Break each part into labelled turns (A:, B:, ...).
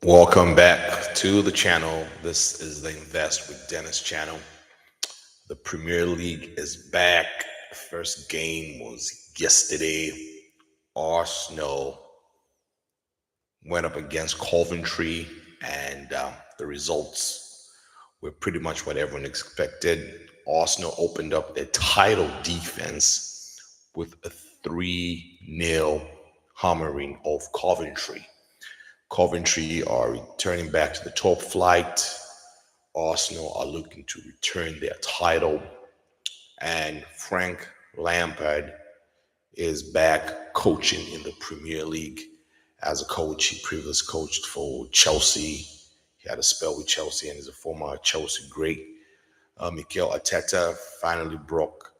A: Welcome back to the channel. This is the Invest with Dennis channel. The Premier League is back. The first game was yesterday. Arsenal went up against Coventry, and the results were pretty much what everyone expected. Arsenal opened up their title defense with a 3-0 hammering of Coventry. Coventry are returning back to the top flight. Arsenal are looking to return their title. And Frank Lampard is back coaching in the Premier League. As a coach, he previously coached for Chelsea. He had a spell with Chelsea and is a former Chelsea great. Mikel Arteta finally broke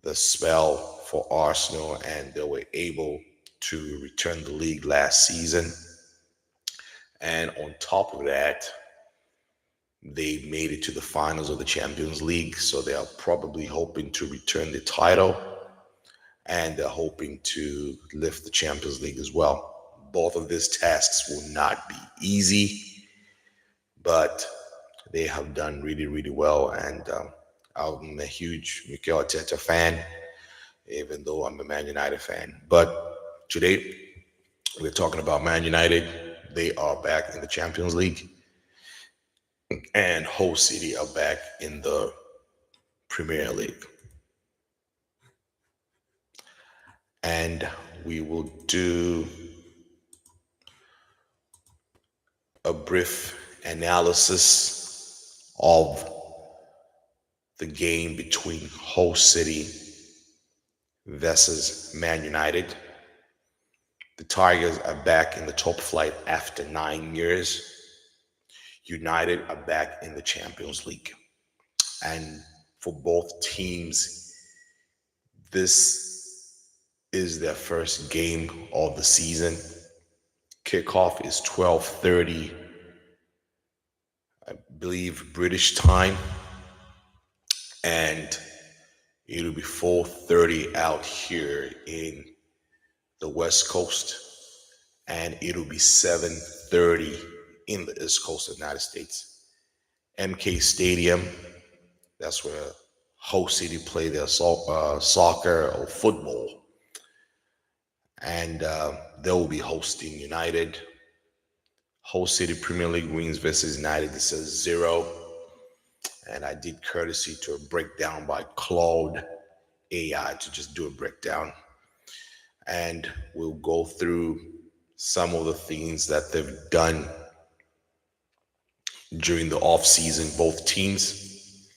A: the spell for Arsenal, and they were able to return the league last season. And on top of that, they made it to the finals of the Champions League. So they are probably hoping to return the title, and they're hoping to lift the Champions League as well. Both of these tasks will not be easy, but they have done really, really well. And I'm a huge Mikel Arteta fan, even though I'm a Man United fan. But today, we're talking about Man United. They are back in the Champions League, and Hull City are back in the Premier League. And we will do a brief analysis of the game between Hull City versus Man United. The Tigers are back in the top flight after 9 years. United are back in the Champions League. And for both teams, this is their first game of the season. Kickoff is 12:30, I believe, British time. And it'll be 4:30 out here in the West Coast, and it'll be 7:30 in the East Coast of the United States. MK Stadium, that's where Hull City play their soccer or football. And they will be hosting United. Hull City Premier League wins versus United. This is 0. And I did courtesy to a breakdown by Claude AI to just do a breakdown. And we'll go through some of the things that they've done during the off season, both teams.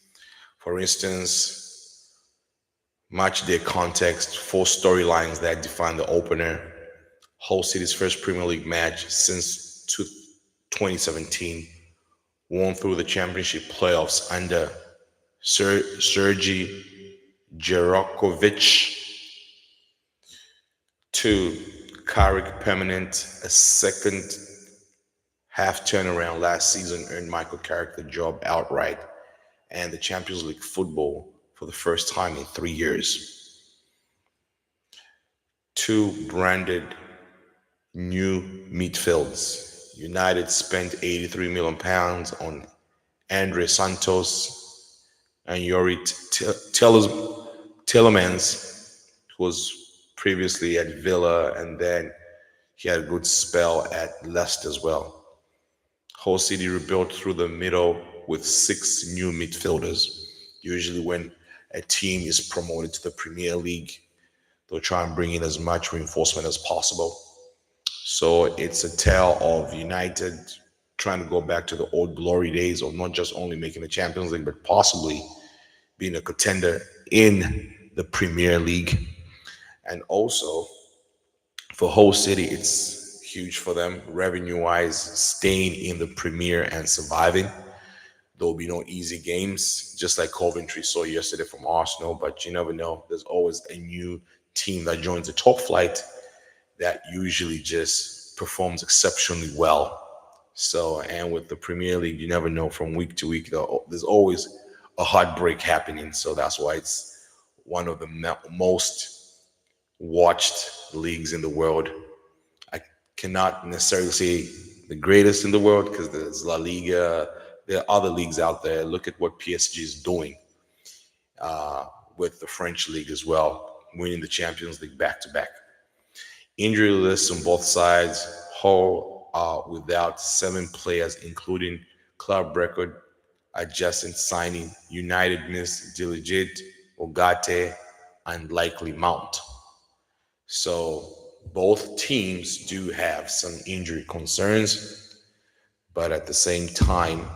A: For instance, match day context, 4 storylines that define the opener. Hull City's first Premier League match since 2017, won through the championship playoffs under Sergei Jerakovic. 2, Carrick Permanent, a second half turnaround last season, earned Michael Carrick the job outright and the Champions League football for the first time in 3 years. 2, branded new midfields. United spent £83 million on Andre Santos and Yuri Tillemans, who was previously at Villa, and then he had a good spell at Leicester as well. Hull City rebuilt through the middle with 6 new midfielders. Usually when a team is promoted to the Premier League, they'll try and bring in as much reinforcement as possible. So it's a tale of United trying to go back to the old glory days of not just only making the Champions League, but possibly being a contender in the Premier League. And also for Hull City, it's huge for them revenue-wise, staying in the Premier and surviving. There will be no easy games, just like Coventry saw yesterday from Arsenal, but you never know. There's always a new team that joins the top flight that usually just performs exceptionally well. So, and with the Premier League, you never know from week to week. There's always a heartbreak happening. So that's why it's one of the most watched leagues in the world. I cannot necessarily say the greatest in the world because there's La Liga. There are other leagues out there. Look at what PSG is doing with the French league as well, winning the Champions League back to back. Injury lists on both sides. Hull are without 7 players, including club record adjacent signing. United miss Diligent, Ogate, and likely Mount. So both teams do have some injury concerns, but at the same time,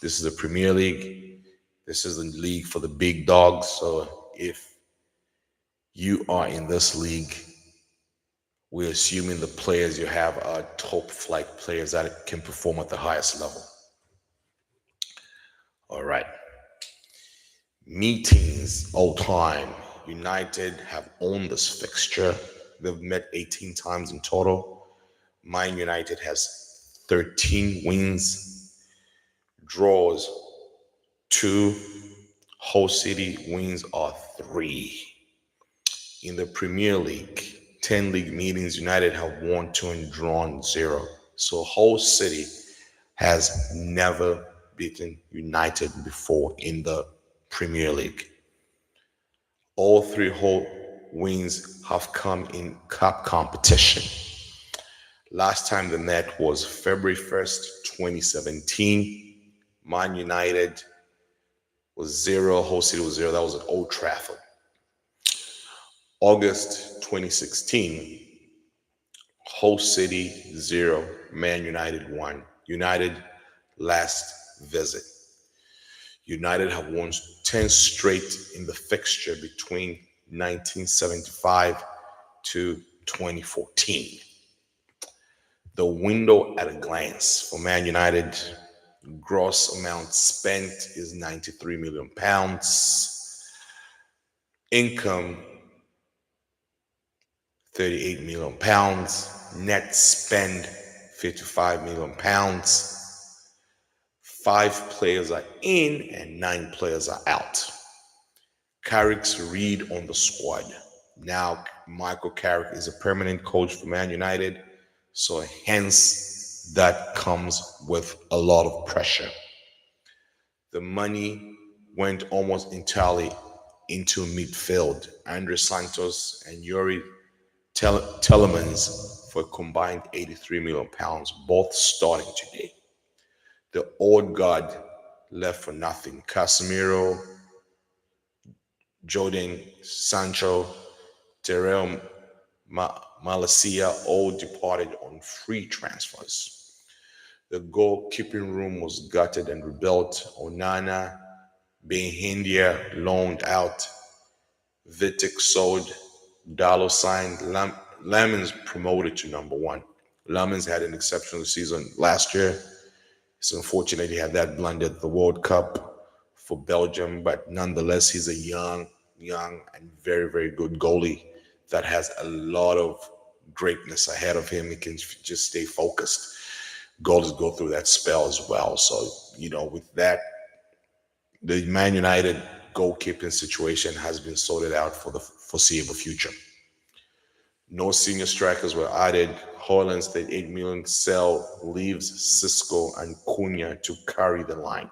A: this is the Premier League. This is the league for the big dogs. So if you are in this league, we're assuming the players you have are top flight players that can perform at the highest level. All right. Meetings all time. United have owned this fixture. They've met 18 times in total. Man United has 13 wins, draws 2, Hull City wins are 3. In the Premier League, 10 league meetings, United have won 2 and drawn 0. So Hull City has never beaten United before in the Premier League. All 3 Hull wins have come in cup competition. Last time they met was February 1st, 2017. Man United was 0, Hull City was 0. That was at Old Trafford. August 2016, Hull City 0, Man United 1. United last visit. United have won 10 straight in the fixture between 1975 to 2014. The window at a glance for Man United, gross amount spent is £93 million. Income, £38 million. Net spend, £55 million. 5 players are in and 9 players are out. Carrick's read on the squad. Now, Michael Carrick is a permanent coach for Man United, so hence that comes with a lot of pressure. The money went almost entirely into midfield. Andre Santos and Yuri Telemans for a combined £83 million, both starting today. The old guard left for nothing. Casemiro, Jordan Sancho, Terrell Malacia all departed on free transfers. The goalkeeping room was gutted and rebuilt. Onana, Benhindia loaned out. Vitic sold. Dallo signed. Lamens promoted to number 1. Lamens had an exceptional season last year. It's unfortunate he had that blundered at the World Cup for Belgium, but nonetheless, he's a young and very, very good goalie that has a lot of greatness ahead of him. He can just stay focused. Goalies go through that spell as well. So, with that, the Man United goalkeeping situation has been sorted out for the foreseeable future. No senior strikers were added. Holland State 8 million sell leaves Cisco and Cunha to carry the line.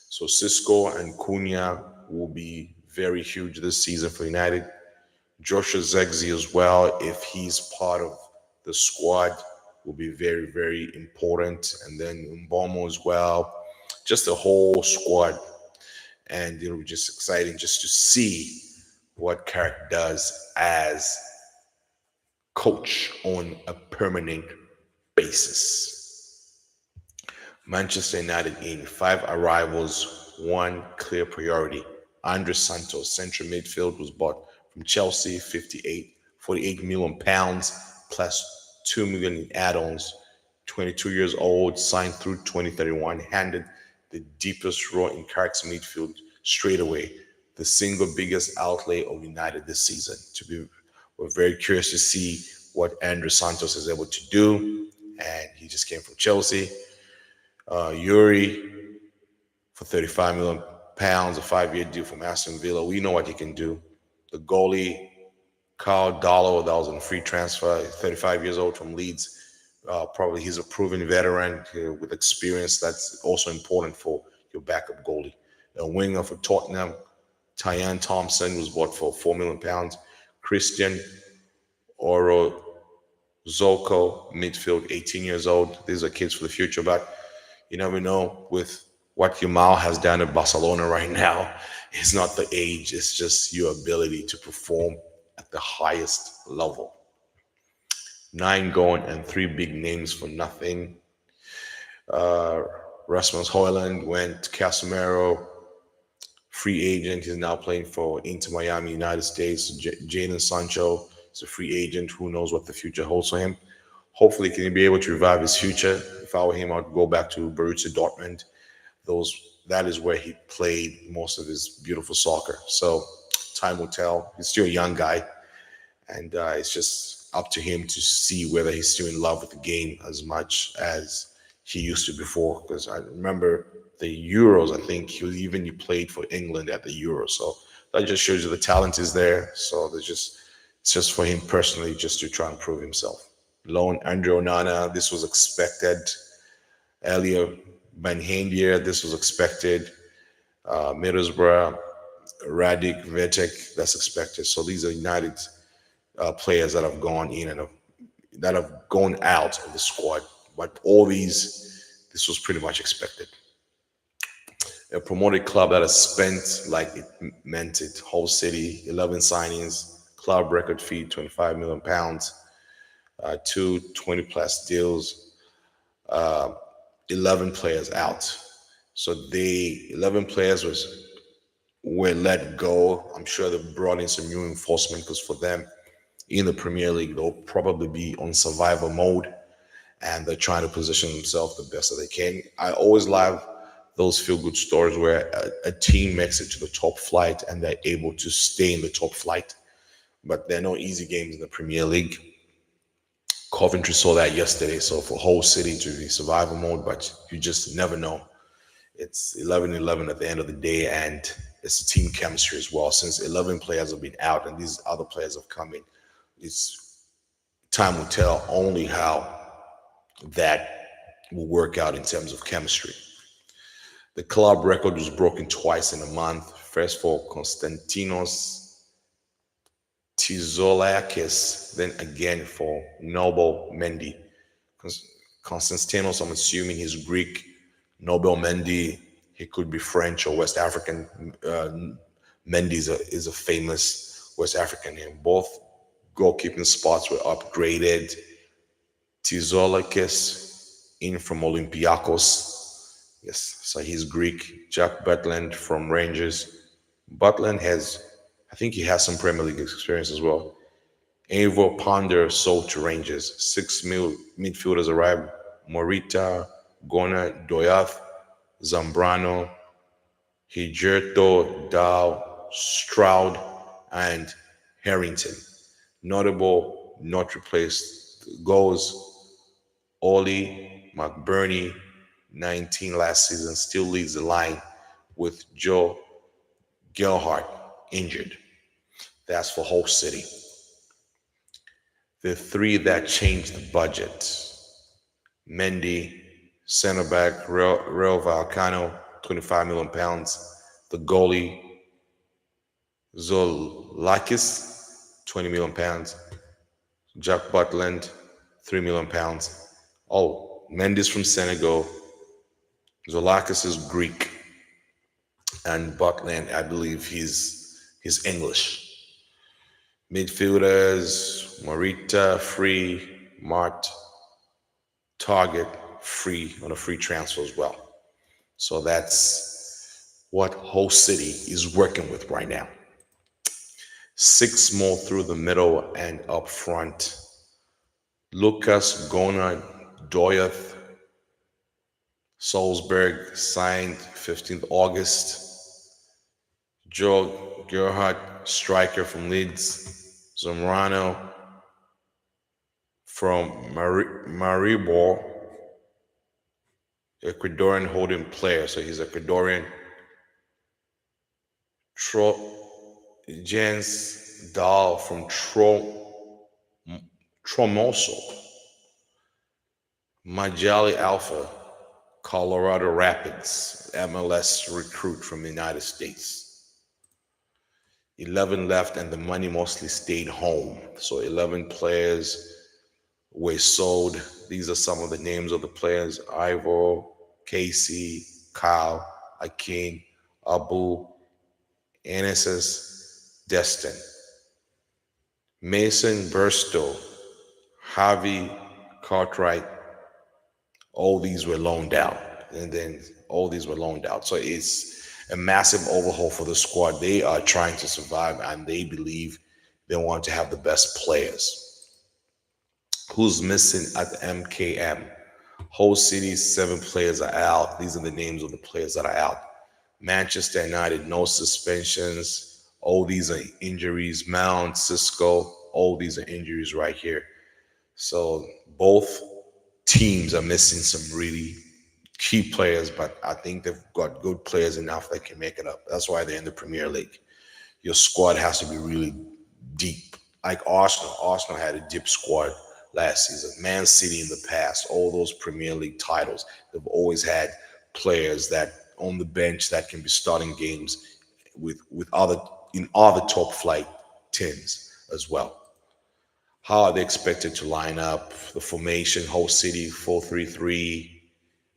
A: So Cisco and Cunha will be very huge this season for United. Joshua Zexi as well, if he's part of the squad, will be very, very important. And then Mbomo as well. Just the whole squad. And it'll be just exciting just to see what Carrick does as coach on a permanent basis. Manchester United in 5 arrivals, 1 clear priority. Andre Santos, central midfield, was bought from Chelsea, 48 million pounds plus 2 million in add-ons. 22 years old, signed through 2031, handed the deepest role in Carrick's midfield straight away. The single biggest outlay of United this season. We're very curious to see what Andre Santos is able to do. And he just came from Chelsea. Yuri for £35 million, a 5-year deal from Aston Villa. We know what he can do. The goalie, Carl Dallo, that was on a free transfer, 35 years old from Leeds. Probably he's a proven veteran with experience. That's also important for your backup goalie. A winger for Tottenham, Tyan Thompson was bought for £4 million. Christian Orozco, midfield, 18 years old. These are kids for the future, but you never know with what Yamal has done at Barcelona right now. It's not the age, it's just your ability to perform at the highest level. Nine going and three big names for nothing. Uh, Rasmus Hoyland went. Casemiro, free agent. He's now playing for Inter Miami, United States. Jadon Sancho is a free agent. Who knows what the future holds for him? Hopefully, can he be able to revive his future? If I were him, I'd go back to Borussia Dortmund. Those that is where he played most of his beautiful soccer. So time will tell. He's still a young guy, and it's just up to him to see whether he's still in love with the game as much as he used to before. Because I remember the Euros, I think he played for England at the Euros. So that just shows you the talent is there. So it's just for him personally just to try and prove himself. Loan Andre Onana, this was expected. Earlier, Banhandia, this was expected. Middlesbrough, Radik Vetek, that's expected. So these are United players that have gone in and that have gone out of the squad. But all this was pretty much expected. A promoted club that has spent like it meant it. Hull City, 11 signings, club record fee, £25 million, two 20 plus deals, uh, 11 players out. So 11 players were let go. I'm sure they brought in some new enforcement because for them in the Premier League, they'll probably be on survival mode and they're trying to position themselves the best that they can. I always love those feel good stories where a team makes it to the top flight and they're able to stay in the top flight. But there are no easy games in the Premier League. Coventry saw that yesterday. So for Hull City to be survival mode, but you just never know. It's 11-11 at the end of the day, and it's a team chemistry as well. Since 11 players have been out and these other players have come in, it's time will tell only how that will work out in terms of chemistry. The club record was broken twice in a month. First for Konstantinos Tizolakis, then again for Noble Mendy. Konstantinos, I'm assuming he's Greek. Nobel Mendy, he could be French or West African. Mendy is a famous West African name. Both goalkeeping spots were upgraded. Tizolakis in from Olympiacos. Yes, so he's Greek. Jack Butland from Rangers. Butland I think he has some Premier League experience as well. Evo Ponder sold to Rangers. 6 midfielders arrived. Morita, Gona, Doyath, Zambrano, Hijerto, Dow, Stroud, and Harrington. Notable not replaced goals. Oli McBurney, 19 last season, still leads the line with Joe Gelhardt injured. That's for Hull City. The three that changed the budget. Mendy, center back, Real Valcano, £25 million. The goalie, Zolakis, £20 million. Jack Butland, £3 million. Oh, Mendy's from Senegal. Zolakis is Greek. And Butland, I believe he's English. Midfielders, Morita, free. Mart, Target, free on a free transfer as well. So that's what Hull City is working with right now. 6 more through the middle and up front. Lucas Gona Doyath, Salzburg, signed 15th August. Joe Gerhardt, striker from Leeds. Zambrano from Maribor, Ecuadorian holding player. So he's Ecuadorian. Jens Dahl from Tromoso. Majali Alpha, Colorado Rapids, MLS recruit from the United States. 11 left, and the money mostly stayed home. So 11 players were sold. These are some of the names of the players: Ivor, Casey, Kyle, Akin, Abu, Anasis, Destin, Mason Burstow, Javi Cartwright. All these were loaned out, and then all these were loaned out. So it's a massive overhaul for the squad. They are trying to survive, and they believe they want to have the best players. Who's missing at the MKM? Whole City's 7 players are out. These are the names of the players that are out. Manchester United, no suspensions. All these are injuries. Mount, Cisco, all these are injuries right here. So both teams are missing some really key players, but I think they've got good players enough that can make it up. That's why they're in the Premier League. Your squad has to be really deep. Like Arsenal, Arsenal had a deep squad last season. Man City in the past, all those Premier League titles, they've always had players that on the bench that can be starting games with other in other top flight teams as well. How are they expected to line up? The formation, Whole City 4-3-3,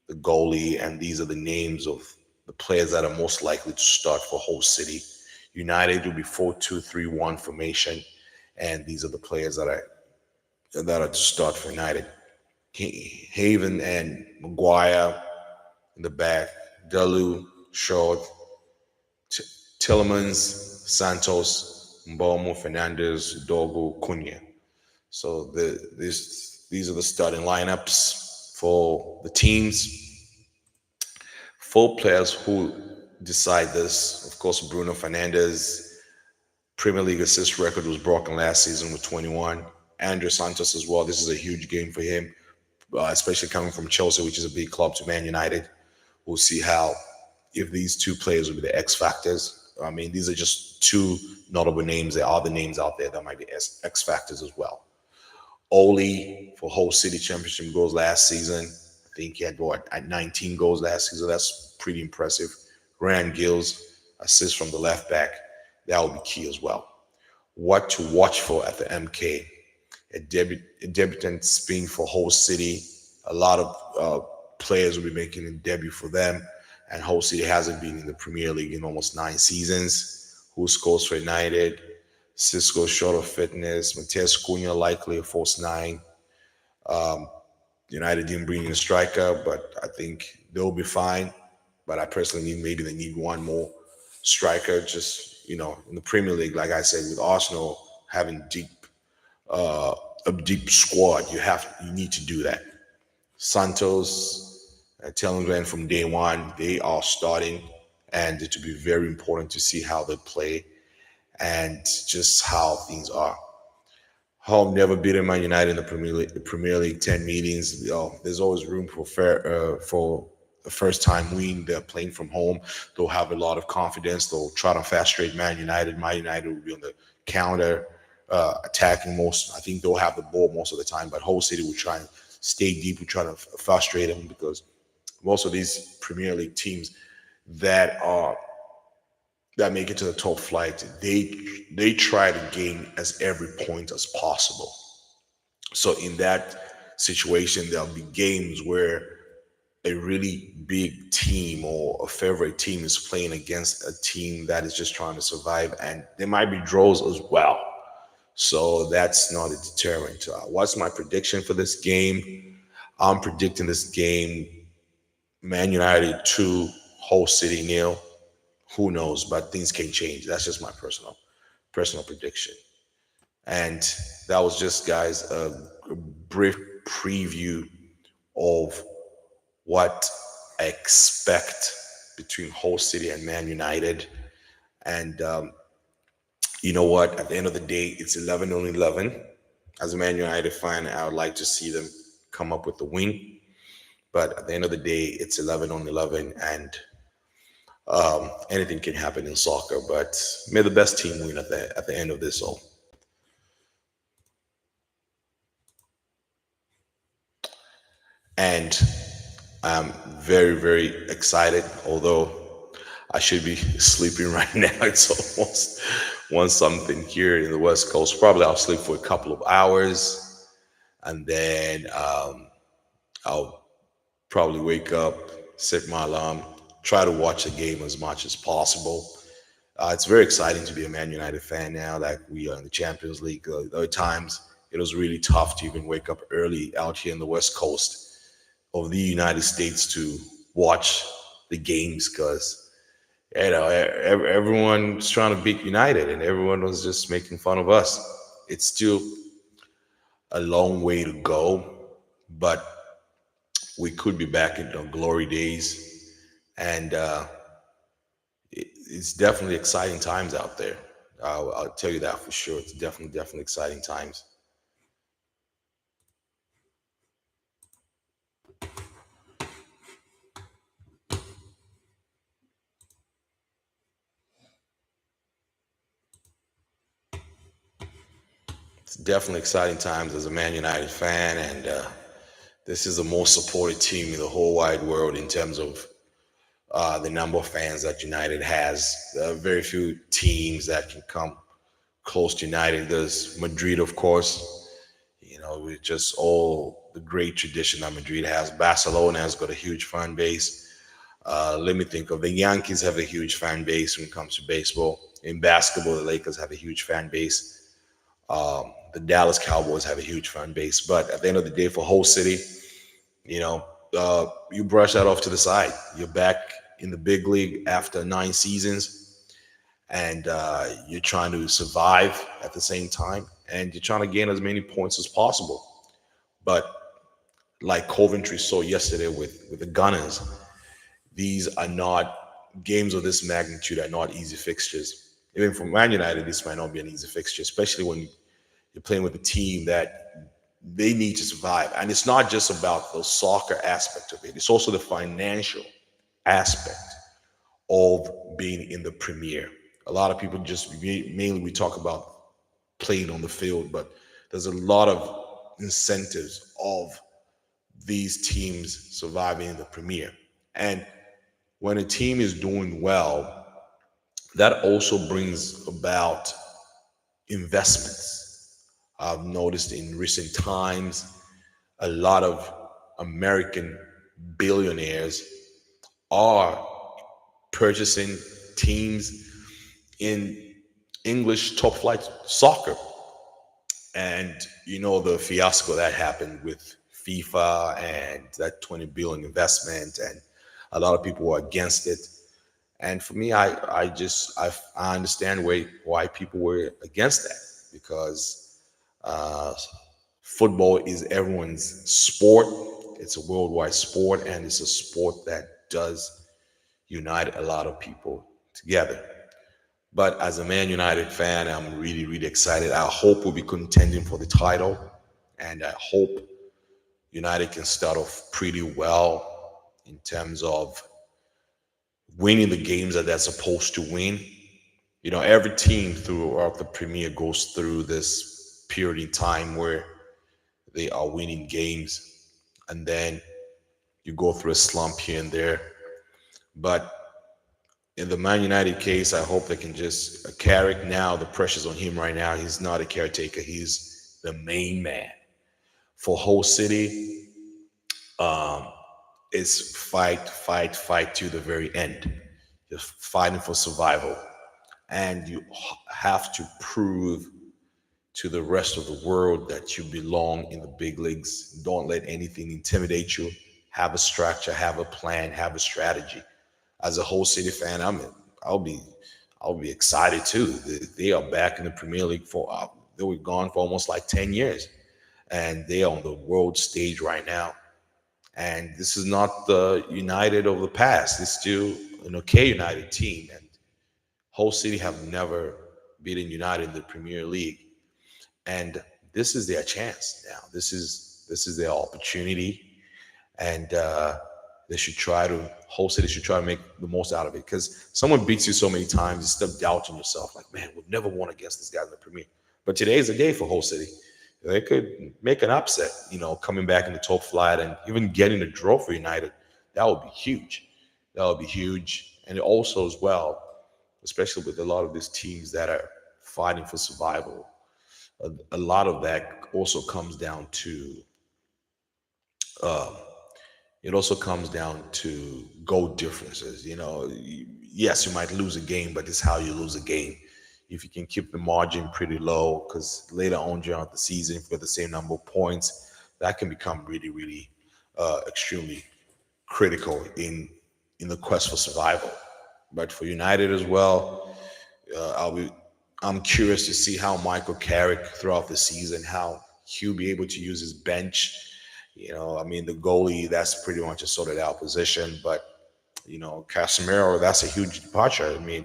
A: the goalie, and these are the names of the players that are most likely to start for Whole City. United will be 4-2-3-1 formation, and these are the players that are to start for United. Haven and Maguire in the back, Dalu, Short, T- Tillemans, Santos, Mbomo, Fernandez, Dogo, Cunha. So these are the starting lineups for the teams. 4 players who decide this. Of course, Bruno Fernandez, Premier League assist record was broken last season with 21. Andrew Santos as well. This is a huge game for him, especially coming from Chelsea, which is a big club, to Man United. We'll see how if these 2 players will be the X factors. I mean, these are just 2 notable names. There are other names out there that might be X factors as well. Oli for Whole City Championship goals last season. I think he had what at 19 goals last season. That's pretty impressive. Ryan Gills assist from the left back. That will be key as well. What to watch for at the MK? A debutant being for Whole City. A lot of players will be making a debut for them, and Whole City hasn't been in the Premier League in almost 9 seasons. Who scores for United? Cisco short of fitness. Mateus Cunha likely a false 9. United didn't bring in a striker, but I think they'll be fine. But I personally need maybe they need one more striker. Just in the Premier League, like I said, with Arsenal having a deep squad, you need to do that. Santos, Telengren from day one, they are starting, and it will be very important to see how they play and just how things are. Home never beaten Man United in the Premier League 10 meetings. There's always room for a first time win. They're playing from home. They'll have a lot of confidence. They'll try to fast rate Man United. Man United will be on the counter, attacking most. I think they'll have the ball most of the time, but Whole City will try and stay deep. Will try to frustrate them because most of these Premier League teams that are that make it to the top flight, they try to gain as every point as possible. So in that situation, there'll be games where a really big team or a favorite team is playing against a team that is just trying to survive, and there might be draws as well. So that's not a deterrent. What's my prediction for this game? I'm predicting this game Man United 2, Whole City nil. Who knows? But things can change. That's just my personal prediction. And that was just, guys, a brief preview of what I expect between Hull City and Man United. And you know what? At the end of the day, it's 11 on 11. As a Man United fan, I would like to see them come up with the win. But at the end of the day, it's 11 on 11, and anything can happen in soccer. But may the best team win at the end of this all. and I'm very, very excited. Although I should be sleeping right now. It's almost one something here in the West Coast. Probably I'll sleep for a couple of hours, and then I'll probably wake up, set my alarm, try to watch the game as much as possible. It's very exciting to be a Man United fan now that we are in the Champions League. There are times it was really tough to even wake up early out here in the West Coast of the United States to watch the games because everyone's trying to beat United and everyone was just making fun of us. It's still a long way to go, but we could be back in the glory days, and it's definitely exciting times out there. I'll tell you that for sure. It's definitely exciting times. It's definitely exciting times as a Man United fan, and this is the most supported team in the whole wide world in terms of the number of fans that United has. There are very few teams that can come close to United. There's Madrid, of course. With just all the great tradition that Madrid has. Barcelona has got a huge fan base. Let me think of the Yankees have a huge fan base when it comes to baseball. In basketball, the Lakers have a huge fan base. The Dallas Cowboys have a huge fan base. But at the end of the day, for whole city, you know, you brush that off to the side. You're back in the big league after 9 seasons, and you're trying to survive at the same time, and you're trying to gain as many points as possible. But like Coventry saw yesterday with the Gunners, these are not games of this magnitude are not easy fixtures. Even for Man United, this might not be an easy fixture, especially when you're playing with a team that they need to survive. And it's not just about the soccer aspect of it, it's also the financial aspect of being in the Premier. A lot of people just mainly we talk about playing on the field, but there's a lot of incentives of these teams surviving in the Premier. And when a team is doing well, that also brings about investments. I've noticed in recent times a lot of American billionaires are purchasing teams in English top flight soccer. And the fiasco that happened with FIFA and that 20 billion investment, and a lot of people were against it. And for me, I understand why people were against that, because uh, football is everyone's sport. It's a worldwide sport, and it's a sport that does unite a lot of people together. But as a Man United fan, I'm really, really excited. I hope we'll be contending for the title, and I hope United can start off pretty well in terms of winning the games that they're supposed to win. Every team throughout the Premier goes through this period in time where they are winning games, and then you go through a slump here and there. But in the Man United case, I hope they can just Carrick now. The pressure's on him right now. He's not a caretaker. He's the main man for whole city. Um, it's fight, fight, fight to the very end. Just fighting for survival, and you have to prove to the rest of the world that you belong in the big leagues. Don't let anything intimidate you. Have a structure, have a plan, have a strategy. As a whole city fan, I'll be I'll be excited too. They are back in the Premier League for they were gone for almost like 10 years, and they are on the world stage right now. And this is not the United of the past. It's still an okay United team, and Hull City have never beaten United in the Premier League, and this is their chance now. This is their opportunity, and they should try to Hull City should try to make the most out of it, because someone beats you so many times, you start doubting yourself. Like, man, we've never won against this guy in the Premier. But today is a day for Hull City. they could make an upset, coming back in the top flight and even getting a draw for United. That would be huge. That would be huge. And also, as well, especially with a lot of these teams that are fighting for survival, a lot of that also comes down to it also comes down to goal differences. Yes, you might lose a game, but it's how you lose a game. If you can keep the margin pretty low, because later on during the season, for the same number of points, that can become really, really extremely critical in the quest for survival. But for United as well, I'm curious to see how Michael Carrick throughout the season, how he'll be able to use his bench. I mean, the goalie, that's pretty much a sorted out position, but Casemiro, that's a huge departure. I mean,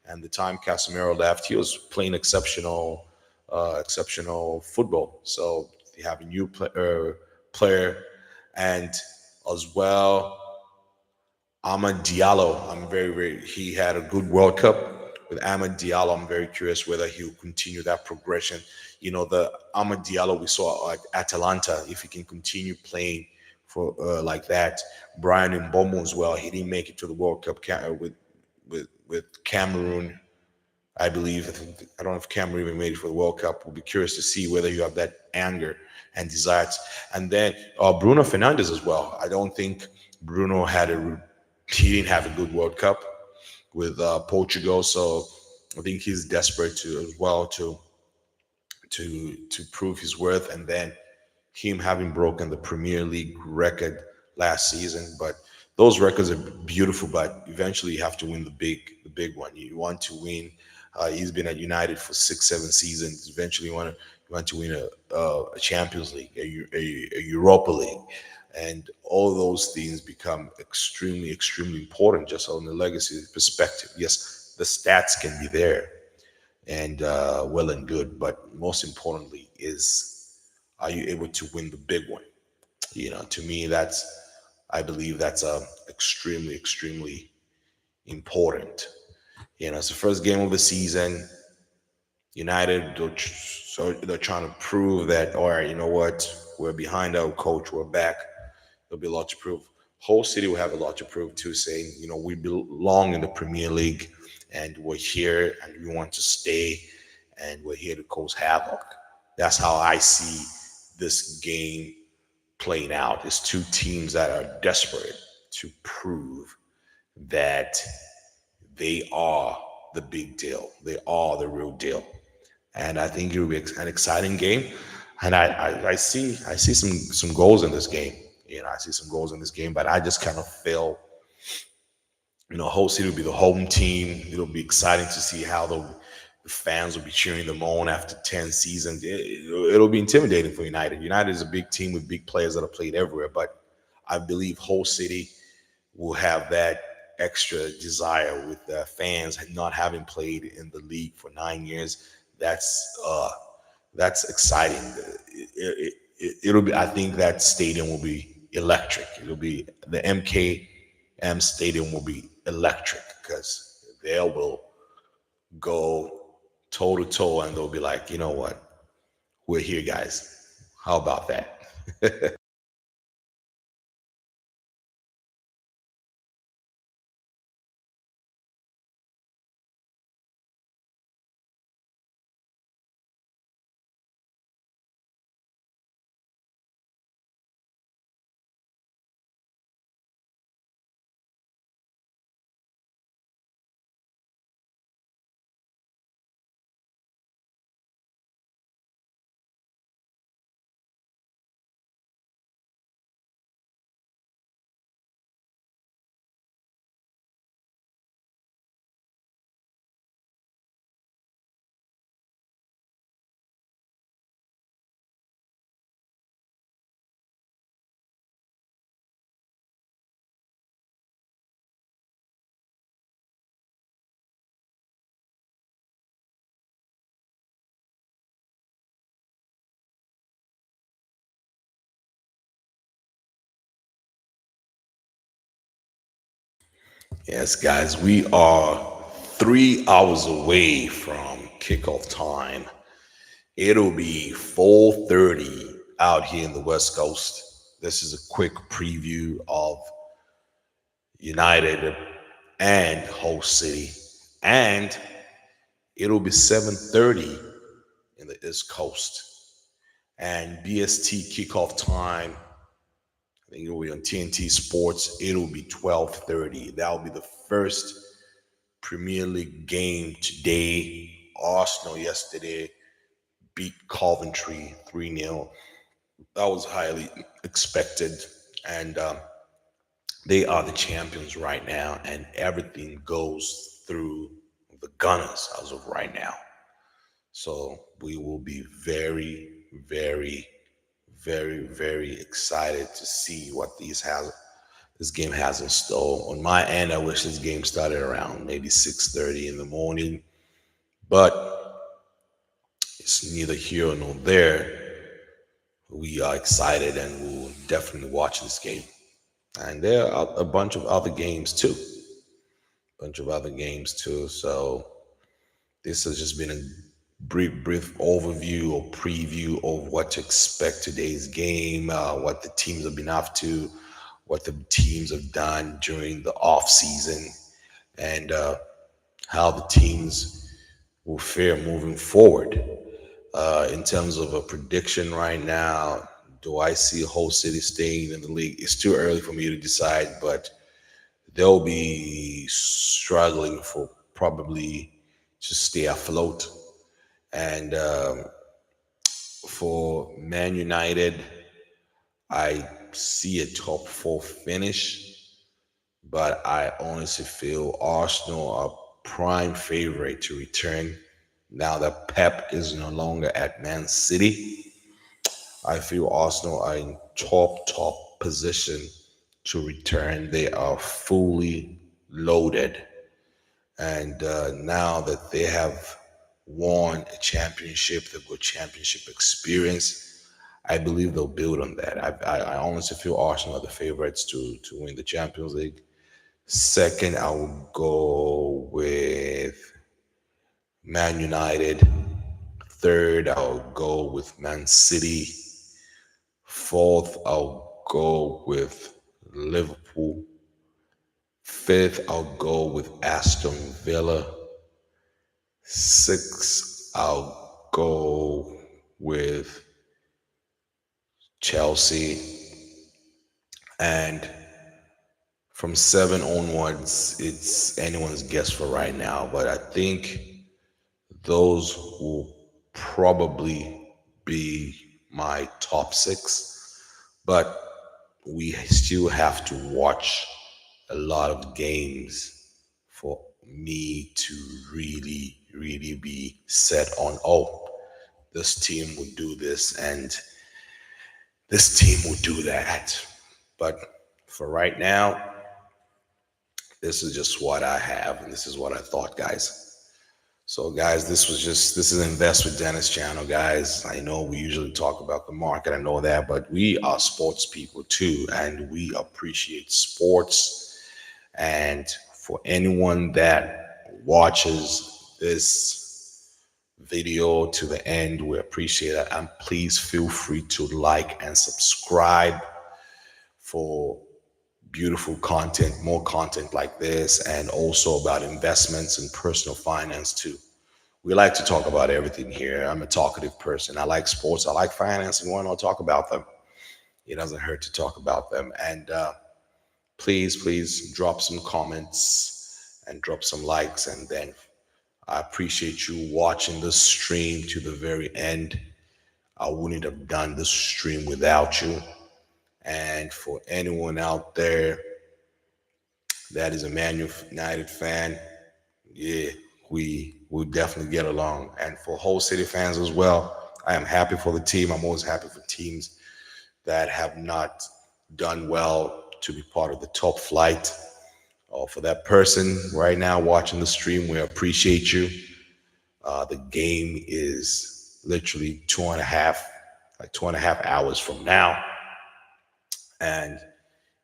A: and the time Casemiro left, he was playing exceptional football. So you have a new player, and as well, Ahmad Diallo. I'm very, very. He had a good World Cup with Ahmad Diallo. I'm very curious whether he'll continue that progression. The Ahmad Diallo we saw at Atalanta. If he can continue playing for like that, Brian Mbomo as well. He didn't make it to the World Cup with Cameroon. I believe. I don't know if Cameroon even made it for the World Cup. We'll be curious to see whether you have that anger and desire. And then Bruno Fernandes as well. I don't think Bruno he didn't have a good World Cup with Portugal, so I think he's desperate to as well to prove his worth. And then him having broken the Premier League record last season, but those records are beautiful. But eventually, you have to win the big one. You want to win. He's been at United for 6, 7 seasons. Eventually, you want to win a Champions League, a Europa League, and all those things become extremely, extremely important just on the legacy perspective. Yes, the stats can be there and well and good, but most importantly is, are you able to win the big one? To me, I believe that's extremely, extremely important. It's the first game of the season. United, so they're trying to prove that, all right, you know what, we're behind our coach, we're back. There'll be a lot to prove. Whole City will have a lot to prove too, saying, we belong in the Premier League and we're here and we want to stay and we're here to cause havoc. That's how I see this game playing out. It's two teams that are desperate to prove that they are the big deal. They are the real deal. And I think it will be an exciting game. And I see some goals in this game. I see some goals in this game, but I just kind of feel, Hull City will be the home team. It'll be exciting to see how the fans will be cheering them on after 10 seasons. It'll be intimidating for United. United is a big team with big players that have played everywhere, but I believe Hull City will have that extra desire with the fans not having played in the league for 9 years. That's exciting. It'll be. I think that stadium will be electric. It'll be the MKM Stadium will be electric because they will go toe to toe and they'll be like, you know what, we're here, guys. How about that? Yes, guys, we are 3 hours away from kickoff time. It'll be 4:30 out here in the West Coast. This is a quick preview of United and host city. And it'll be 7:30 in the East Coast. And BST kickoff time, I think it'll be on TNT Sports. It'll be 12:30. That'll be the first Premier League game today. Arsenal yesterday beat Coventry 3-0. That was highly expected. And they are the champions right now, and everything goes through the Gunners as of right now. So we will be very, very, very, very excited to see what this game has in store. On my end, I wish this game started around maybe 6:30 in the morning, but it's neither here nor there. We are excited and we'll definitely watch this game. And there are a bunch of other games too. So this has just been a brief overview or preview of what to expect today's game, what the teams have been up to, what the teams have done during the off season, and how the teams will fare moving forward. In terms of a prediction right now, do I see Hull City staying in the league? It's too early for me to decide, but they'll be struggling for probably to stay afloat. And for Man United, I see a top four finish, but I honestly feel Arsenal are prime favorite to return now that Pep is no longer at Man City. I feel Arsenal are in top position to return. They are fully loaded. And now that they have won a championship, they've got championship experience, I believe they'll build on that. I honestly feel Arsenal are the favorites to win the Champions League. Second, I will go with Man United. Third, I'll go with Man City. Fourth, I'll go with Liverpool. Fifth, I'll go with Aston Villa. Sixth, I'll go with Chelsea. And from seven onwards, it's anyone's guess for right now. But I think those will probably be my top six. But we still have to watch a lot of games for me to really, really be set on, oh, this team will do this and this team will do that. But for right now, this is just what I have and this is what I thought, guys. So, guys, this is Invest with Dennis channel, guys. I know we usually talk about the market, I know that, but we are sports people too, and we appreciate sports. And for anyone that watches this video to the end, we appreciate it. And please feel free to like and subscribe for beautiful content, more content like this, and also about investments and personal finance too. We like to talk about everything here. I'm a talkative person. I like sports. I like finance, and why not talk about them? It doesn't hurt to talk about them. And please drop some comments and drop some likes. And then I appreciate you watching this stream to the very end. I wouldn't have done this stream without you. And for anyone out there that is a Man United fan, yeah, we will definitely get along. And for Hull City fans as well, I am happy for the team. I'm always happy for teams that have not done well to be part of the top flight. For that person right now watching the stream, we appreciate you. The game is literally 2.5 hours from now. And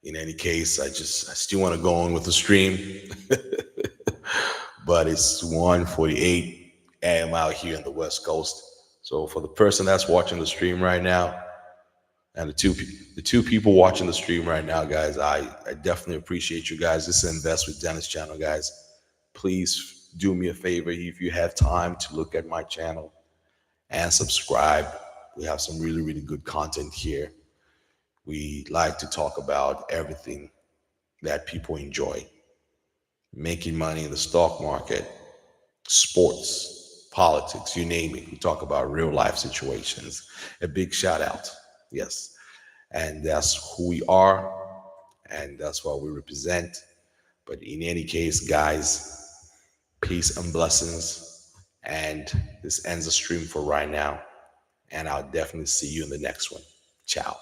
A: in any case, I still want to go on with the stream, but it's 1:48 a.m. out here in the West Coast. So for the person that's watching the stream right now, and the two people watching the stream right now, guys, I definitely appreciate you guys. This is Invest with Dennis channel, guys. Please do me a favor if you have time to look at my channel and subscribe. We have some really, really good content here. We like to talk about everything that people enjoy: making money in the stock market, sports, politics, you name it. We talk about real life situations. A big shout out. Yes. And that's who we are, and that's what we represent. But in any case, guys, peace and blessings. And this ends the stream for right now. And I'll definitely see you in the next one. Ciao.